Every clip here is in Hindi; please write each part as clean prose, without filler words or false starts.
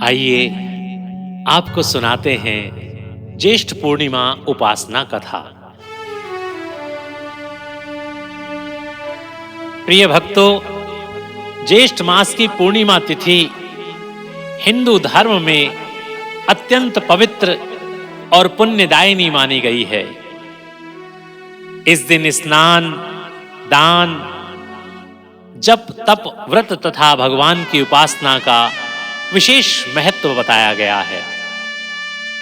आइए आपको सुनाते हैं ज्येष्ठ पूर्णिमा उपासना कथा। प्रिय भक्तों, ज्येष्ठ मास की पूर्णिमा तिथि हिंदू धर्म में अत्यंत पवित्र और पुण्यदायिनी मानी गई है। इस दिन स्नान, दान, जप, तप, व्रत तथा भगवान की उपासना का विशेष महत्व बताया गया है।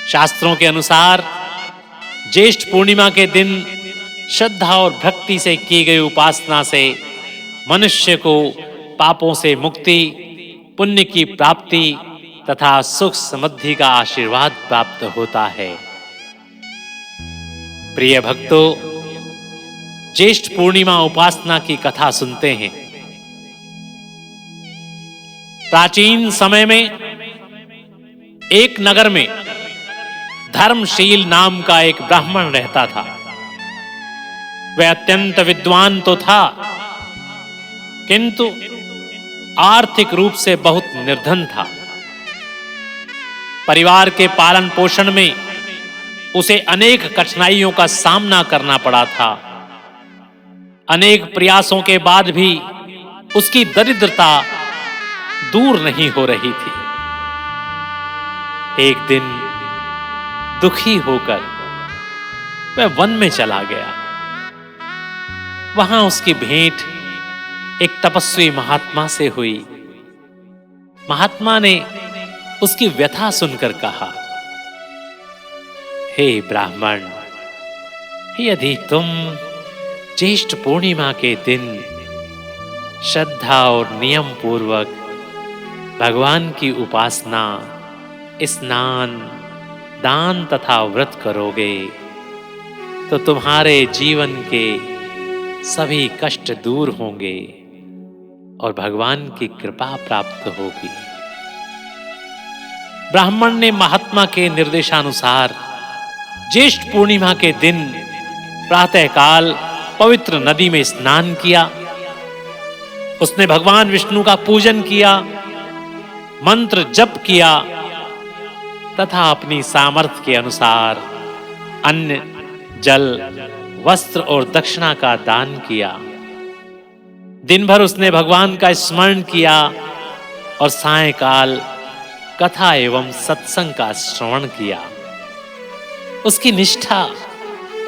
शास्त्रों के अनुसार ज्येष्ठ पूर्णिमा के दिन श्रद्धा और भक्ति से की गई उपासना से मनुष्य को पापों से मुक्ति, पुण्य की प्राप्ति तथा सुख समृद्धि का आशीर्वाद प्राप्त होता है। प्रिय भक्तों, ज्येष्ठ पूर्णिमा उपासना की कथा सुनते हैं। प्राचीन समय में एक नगर में धर्मशील नाम का एक ब्राह्मण रहता था। वह अत्यंत विद्वान तो था, किंतु आर्थिक रूप से बहुत निर्धन था। परिवार के पालन पोषण में उसे अनेक कठिनाइयों का सामना करना पड़ा था। अनेक प्रयासों के बाद भी उसकी दरिद्रता दूर नहीं हो रही थी। एक दिन दुखी होकर वह वन में चला गया। वहां उसकी भेंट एक तपस्वी महात्मा से हुई। महात्मा ने उसकी व्यथा सुनकर कहा, हे ब्राह्मण, यदि तुम ज्येष्ठ पूर्णिमा के दिन श्रद्धा और नियम पूर्वक भगवान की उपासना, स्नान, दान तथा व्रत करोगे तो तुम्हारे जीवन के सभी कष्ट दूर होंगे और भगवान की कृपा प्राप्त होगी। ब्राह्मण ने महात्मा के निर्देशानुसार ज्येष्ठ पूर्णिमा के दिन प्रातःकाल पवित्र नदी में स्नान किया। उसने भगवान विष्णु का पूजन किया, मंत्र जप किया तथा अपनी सामर्थ्य के अनुसार अन्न, जल, वस्त्र और दक्षिणा का दान किया। दिन भर उसने भगवान का स्मरण किया और सायंकाल कथा एवं सत्संग का श्रवण किया। उसकी निष्ठा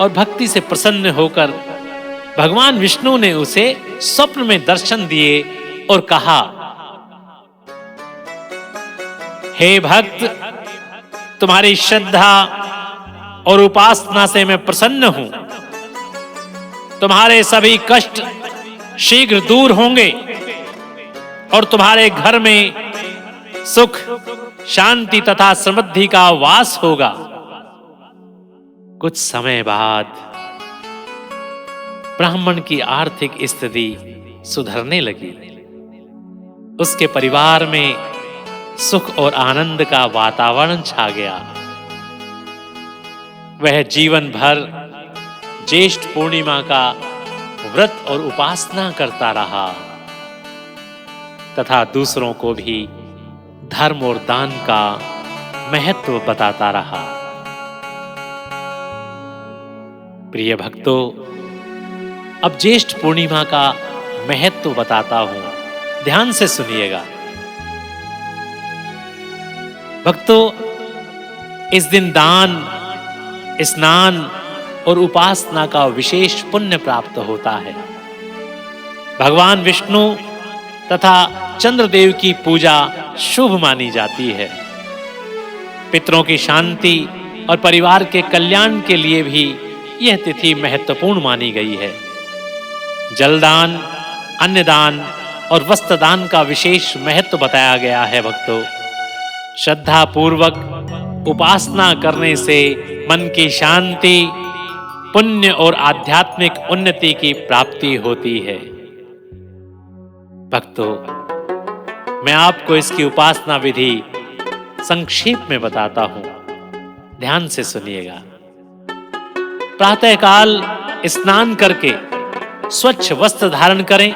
और भक्ति से प्रसन्न होकर भगवान विष्णु ने उसे स्वप्न में दर्शन दिए और कहा, हे भक्त, तुम्हारी श्रद्धा और उपासना से मैं प्रसन्न हूं। तुम्हारे सभी कष्ट शीघ्र दूर होंगे और तुम्हारे घर में सुख, शांति तथा समृद्धि का वास होगा। कुछ समय बाद ब्राह्मण की आर्थिक स्थिति सुधरने लगी। उसके परिवार में सुख और आनंद का वातावरण छा गया। वह जीवन भर ज्येष्ठ पूर्णिमा का व्रत और उपासना करता रहा तथा दूसरों को भी धर्म और दान का महत्व बताता रहा। प्रिय भक्तों, अब ज्येष्ठ पूर्णिमा का महत्व बताता हूं, ध्यान से सुनिएगा। भक्तों, इस दिन दान, स्नान और उपासना का विशेष पुण्य प्राप्त होता है। भगवान विष्णु तथा चंद्रदेव की पूजा शुभ मानी जाती है। पितरों की शांति और परिवार के कल्याण के लिए भी यह तिथि महत्वपूर्ण मानी गई है। जलदान, अन्नदान और वस्त्रदान का विशेष महत्व बताया गया है। भक्तों, श्रद्धा पूर्वक उपासना करने से मन की शांति, पुण्य और आध्यात्मिक उन्नति की प्राप्ति होती है। भक्तों, मैं आपको इसकी उपासना विधि संक्षेप में बताता हूं, ध्यान से सुनिएगा। प्रातःकाल स्नान करके स्वच्छ वस्त्र धारण करें,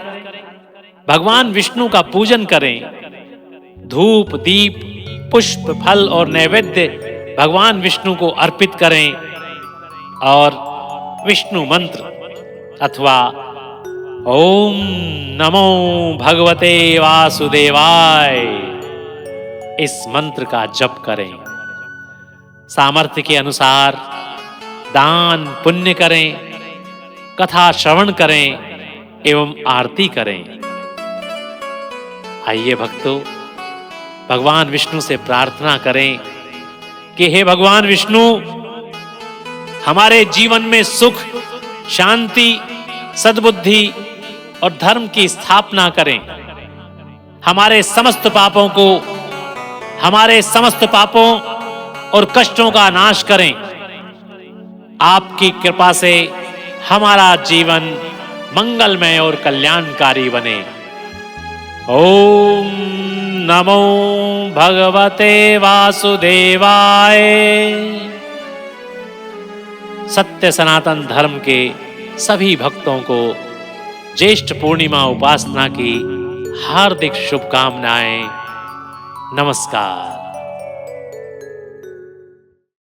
भगवान विष्णु का पूजन करें, धूप दीप पुष्प फल और नैवेद्य भगवान विष्णु को अर्पित करें और विष्णु मंत्र अथवा ओम नमो भगवते वासुदेवाय इस मंत्र का जप करें। सामर्थ्य के अनुसार दान पुण्य करें, कथा श्रवण करें एवं आरती करें। आइए भक्तों, भगवान विष्णु से प्रार्थना करें कि हे भगवान विष्णु, हमारे जीवन में सुख, शांति, सद्बुद्धि और धर्म की स्थापना करें। हमारे समस्त पापों और कष्टों का नाश करें। आपकी कृपा से हमारा जीवन मंगलमय और कल्याणकारी बने। ओम नमो भगवते वासुदेवाय। सत्य सनातन धर्म के सभी भक्तों को ज्येष्ठ पूर्णिमा उपासना की हार्दिक शुभकामनाएं। नमस्कार।